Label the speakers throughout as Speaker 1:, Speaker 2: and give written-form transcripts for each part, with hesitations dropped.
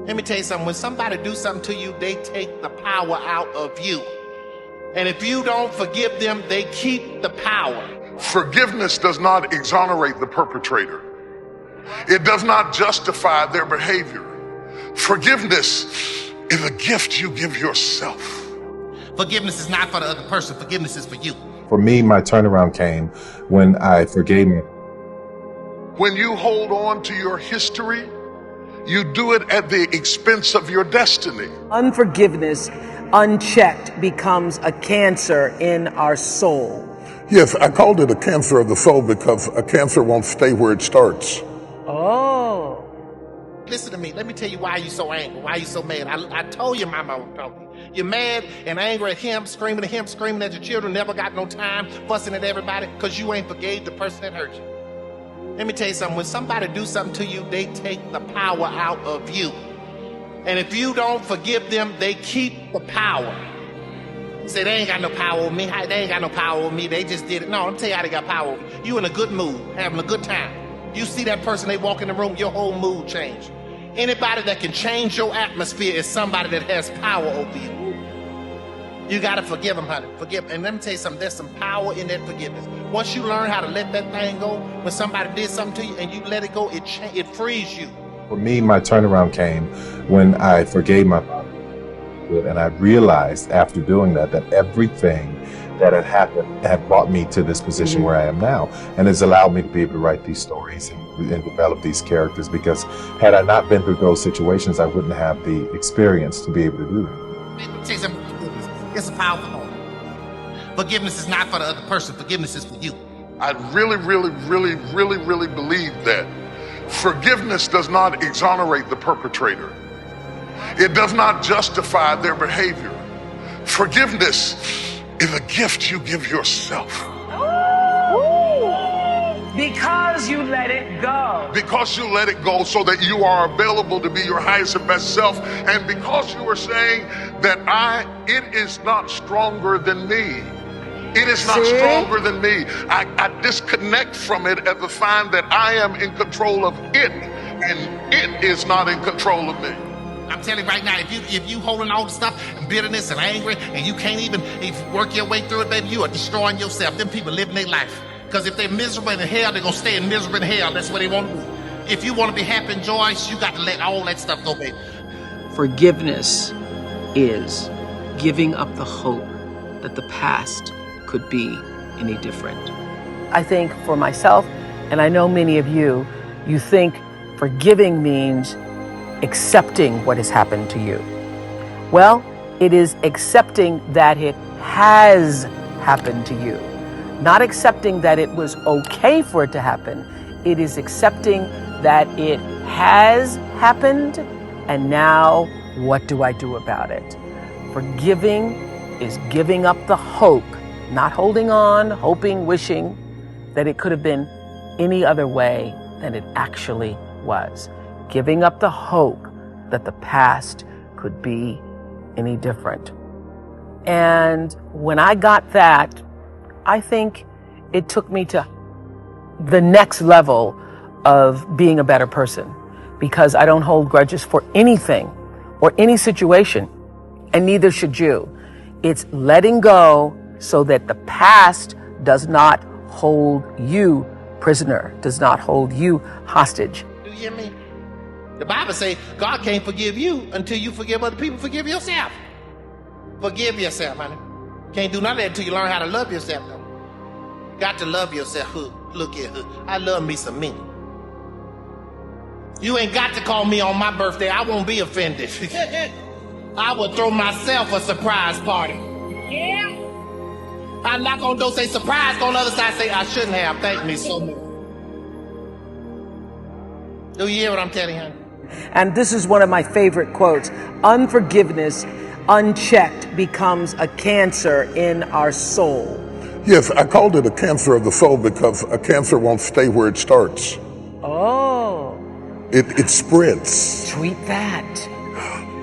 Speaker 1: Let me tell you something. When somebody do something to you, they take the power out of you. And if you don't forgive them, they keep the power.
Speaker 2: Forgiveness does not exonerate the perpetrator. It does not justify their behavior. Forgiveness is a gift you give yourself.
Speaker 1: Forgiveness is not for the other person. Forgiveness is for you.
Speaker 3: For me, my turnaround came when I forgave me.
Speaker 2: When you hold on to your history, you do it at the expense of your destiny.
Speaker 4: Unforgiveness, unchecked, becomes a cancer in our soul.
Speaker 5: Yes, I called it a cancer of the soul because a cancer won't stay where it starts.
Speaker 4: Oh.
Speaker 1: Listen to me. Let me tell you why you so angry, why you so mad. I told you my mama was talking. You're mad and angry at him, screaming at your children, never got no time, fussing at everybody because you ain't forgave the person that hurt you. Let me tell you something. When somebody do something to you, they take the power out of you. And if you don't forgive them, they keep the power. You say, they ain't got no power over me. They ain't got no power over me. They just did it. No, let me tell you how they got power over you. You in a good mood, having a good time. You see that person, they walk in the room, your whole mood change. Anybody that can change your atmosphere is somebody that has power over you. You got to forgive them, honey. Forgive. And let me tell you something. There's some power in that forgiveness. Once you learn how to let that thing go, when somebody did something to you and you let it go, it frees you.
Speaker 3: For me, my turnaround came when I forgave my father. And I realized after doing that everything that had happened had brought me to this position where I am now, and has allowed me to be able to write these stories and develop these characters, because had I not been through those situations, I wouldn't have the experience to be able to do it.
Speaker 1: It's a powerful moment. Forgiveness is not for the other person. Forgiveness is for you.
Speaker 2: I really believe that forgiveness does not exonerate the perpetrator. It does not justify their behavior. Forgiveness is a gift you give yourself.
Speaker 4: Because you let it go.
Speaker 2: Because you let it go so that you are available to be your highest and best self. And because you are saying that it is not stronger than me. It is not stronger than me. I disconnect from it and find that I am in control of it, and it is not in control of me.
Speaker 1: I'm telling you right now, if you holding all the stuff and bitterness and anger, and you can't even work your way through it, baby, you are destroying yourself. Them people living their life. Because if they're miserable in hell, they're going to stay in miserable in hell. That's what they want to do. If you want to be happy and joyous, you got to let all that stuff go, baby.
Speaker 6: Forgiveness is giving up the hope that the past could be any different.
Speaker 4: I think for myself, and I know many of you, you think forgiving means accepting what has happened to you. Well, it is accepting that it has happened to you. Not accepting that it was okay for it to happen. It is accepting that it has happened, and now what do I do about it? Forgiving is giving up the hope, not holding on, hoping, wishing that it could have been any other way than it actually was. Giving up the hope that the past could be any different. And when I got that, I think it took me to the next level of being a better person, because I don't hold grudges for anything or any situation, and neither should you. It's letting go so that the past does not hold you prisoner, does not hold you hostage.
Speaker 1: Do you hear me? The Bible says God can't forgive you until you forgive other people. Forgive yourself. Forgive yourself, honey. Can't do none of that until you learn how to love yourself, though. Got to love yourself. Look here, I love me some me. You ain't got to call me on my birthday. I won't be offended. I will throw myself a surprise party. Yeah. I'm not gonna say surprise. On the other side, say I shouldn't have. Thank me so much. Do you hear what I'm telling you, honey?
Speaker 4: And this is one of my favorite quotes. Unforgiveness, unchecked, becomes a cancer in our soul.
Speaker 5: Yes, I called it a cancer of the soul because a cancer won't stay where it starts.
Speaker 4: Oh.
Speaker 5: It spreads.
Speaker 4: Tweet that.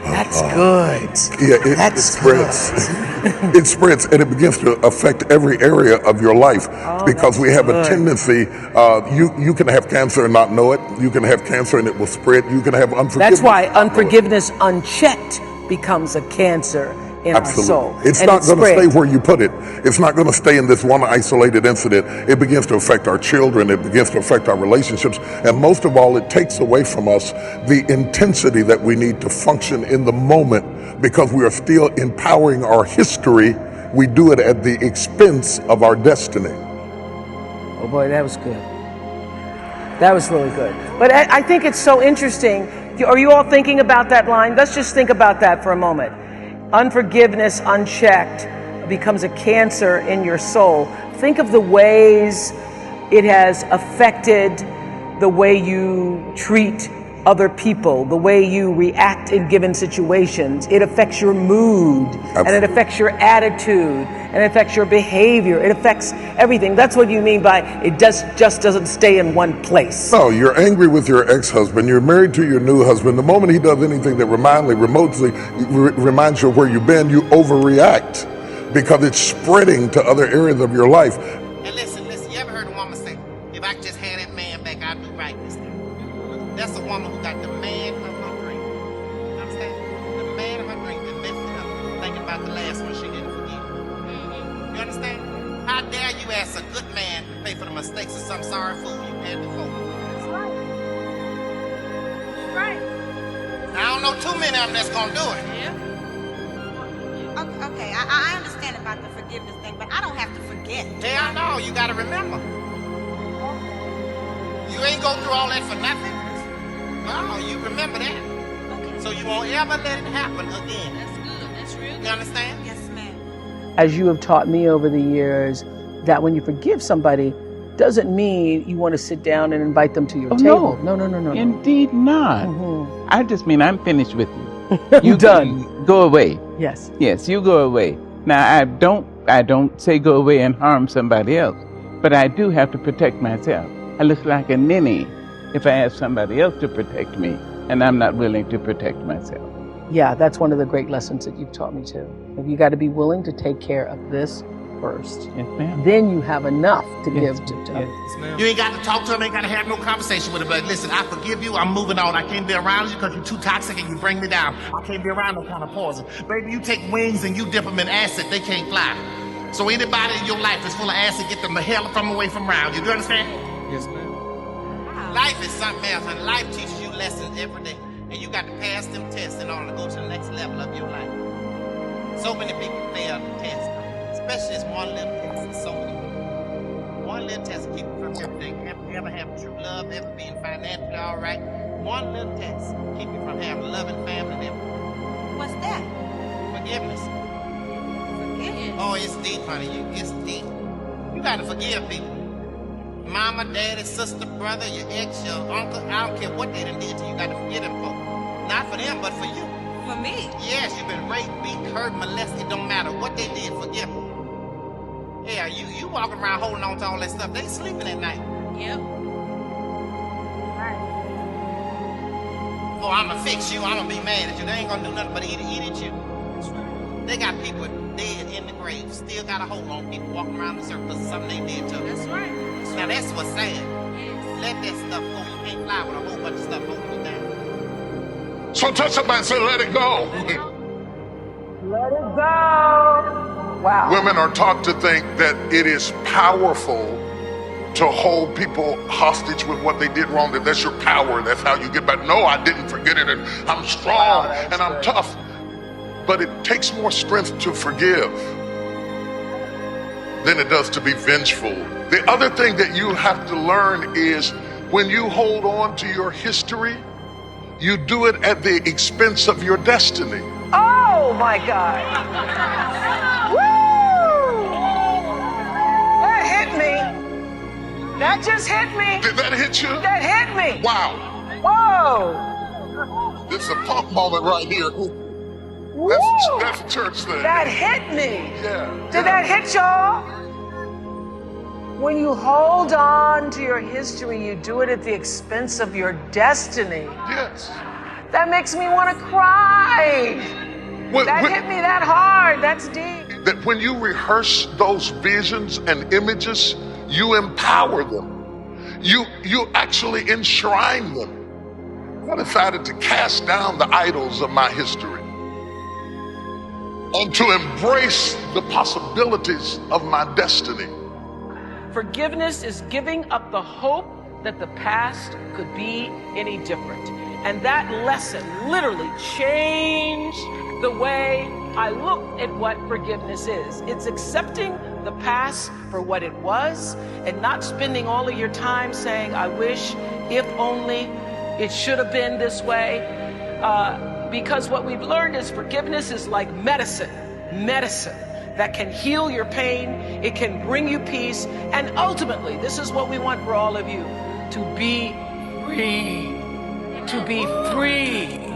Speaker 4: That's good.
Speaker 5: Yeah, it
Speaker 4: That's
Speaker 5: spreads.
Speaker 4: Good.
Speaker 5: it spreads and it begins to affect every area of your life because we have a tendency, you can have cancer and not know it. You can have cancer and it will spread. You can have unforgiveness.
Speaker 4: That's why unforgiveness unchecked becomes a cancer in our soul.
Speaker 5: It's not going to stay where you put it. It's not going to stay in this one isolated incident. It begins to affect our children. It begins to affect our relationships. And most of all, it takes away from us the intensity that we need to function in the moment because we are still empowering our history. We do it at the expense of our destiny.
Speaker 4: Oh boy, that was good. That was really good. But I think it's so interesting. Are you all thinking about that line? Let's just think about that for a moment. Unforgiveness unchecked becomes a cancer in your soul. Think of the ways it has affected the way you treat other people, the way you react in given situations. It affects your mood, and it affects your attitude, and it affects your behavior. It affects everything. That's what you mean by it just doesn't stay in one place.
Speaker 5: No, you're angry with your ex-husband. You're married to your new husband. The moment he does anything that remotely reminds you of where you've been, you overreact because it's spreading to other areas of your life.
Speaker 1: And listen, you ever heard a woman say, if I could just have that man back, I'd do right this time. That's a woman who got the man of her dream. You understand? The man of her dream that messed it up, thinking about the last one she didn't forgive. You understand? How dare you ask a good man to pay for the mistakes of some sorry fool you had before? That's right. That's right. I don't know too many of them that's gonna do it.
Speaker 7: Yeah. Okay, I understand about the forgiveness thing, but I don't have to forget.
Speaker 1: Hell no, you gotta remember. You ain't go through all that for nothing. No, you remember that.
Speaker 7: Okay.
Speaker 1: So you won't ever let it happen again.
Speaker 7: That's good. That's real good.
Speaker 1: You understand?
Speaker 7: Yes, ma'am.
Speaker 4: As you have taught me over the years, that when you forgive somebody, doesn't mean you want to sit down and invite them to your table. No.
Speaker 8: Indeed not. I just mean I'm finished with you.
Speaker 4: You done.
Speaker 8: Go away.
Speaker 4: Yes.
Speaker 8: Yes, you go away. Now I don't say go away and harm somebody else, but I do have to protect myself. I look like a ninny if I ask somebody else to protect me, and I'm not willing to protect myself.
Speaker 4: Yeah, that's one of the great lessons that you've taught me too. You got to be willing to take care of this first.
Speaker 8: Yes, ma'am.
Speaker 4: Then you have enough to give to others.
Speaker 8: Yes, ma'am.
Speaker 1: You ain't got to talk to him, ain't got to have no conversation with him. But listen, I forgive you, I'm moving on. I can't be around you because you're too toxic and you bring me down. I can't be around no kind of poison. Baby, you take wings and you dip them in acid, they can't fly. So anybody in your life that's full of acid, get them the hell from away from around you. Do you understand?
Speaker 8: Yes, ma'am.
Speaker 1: Life is something else, and life teaches you lessons every day. And you got to pass them tests in order to go to the next level of your life. So many people fail the test, especially this one little test. So many people. One little test will keep you from everything. Ever have true love, ever being financially all right. One little test will keep you from having a loving family and everything.
Speaker 7: What's that?
Speaker 1: Forgiveness.
Speaker 7: Forgiveness.
Speaker 1: Oh, it's deep, honey. It's deep. You got to forgive people. Mama, daddy, sister, brother, your ex, your uncle, I don't care what they done did to you, you got to forgive them for. Not for them, but for you.
Speaker 7: For me?
Speaker 1: Yes, you've been raped, beaten, hurt, molested, it don't matter what they did, forgive them. Yeah, you walking around holding on to all that stuff, they sleeping at night.
Speaker 7: Yep.
Speaker 1: Oh, I'ma fix you, I'ma be mad at you, they ain't gonna do nothing but eat at you.
Speaker 7: That's right.
Speaker 1: They got people dead in the grave, still got a hold on people walking around the circle because of something they did to them.
Speaker 7: That's right.
Speaker 1: Now that's what's sad.
Speaker 7: Yes.
Speaker 1: Let that stuff go. You can't fly with a whole bunch of stuff holding you down.
Speaker 2: So touch somebody and say, let it go.
Speaker 4: Let it go. Wow.
Speaker 2: Women are taught to think that it is powerful to hold people hostage with what they did wrong, that that's your power, that's how you get back. No, I didn't forget it, and I'm strong, and I'm tough. But it takes more strength to forgive than it does to be vengeful. The other thing that you have to learn is when you hold on to your history, you do it at the expense of your destiny.
Speaker 4: Oh my God. Woo! That hit me. That just hit me.
Speaker 2: Did that hit you?
Speaker 4: That hit me.
Speaker 2: Wow.
Speaker 4: Whoa.
Speaker 2: This is a pump moment right here.
Speaker 4: Woo.
Speaker 2: That's a church thing.
Speaker 4: That hit me.
Speaker 2: Yeah.
Speaker 4: Did that hit y'all? When you hold on to your history, you do it at the expense of your destiny.
Speaker 2: Yes.
Speaker 4: That makes me want to cry. That hit me that hard. That's deep.
Speaker 2: that when you rehearse those visions and images, you empower them. You actually enshrine them. I decided to cast down the idols of my history and to embrace the possibilities of my destiny.
Speaker 4: Forgiveness is giving up the hope that the past could be any different. And that lesson literally changed the way I look at what forgiveness is. It's accepting the past for what it was and not spending all of your time saying, I wish, if only, it should have been this way. Because what we've learned is forgiveness is like medicine that can heal your pain, it can bring you peace, and ultimately, this is what we want for all of you, to be free. To be free.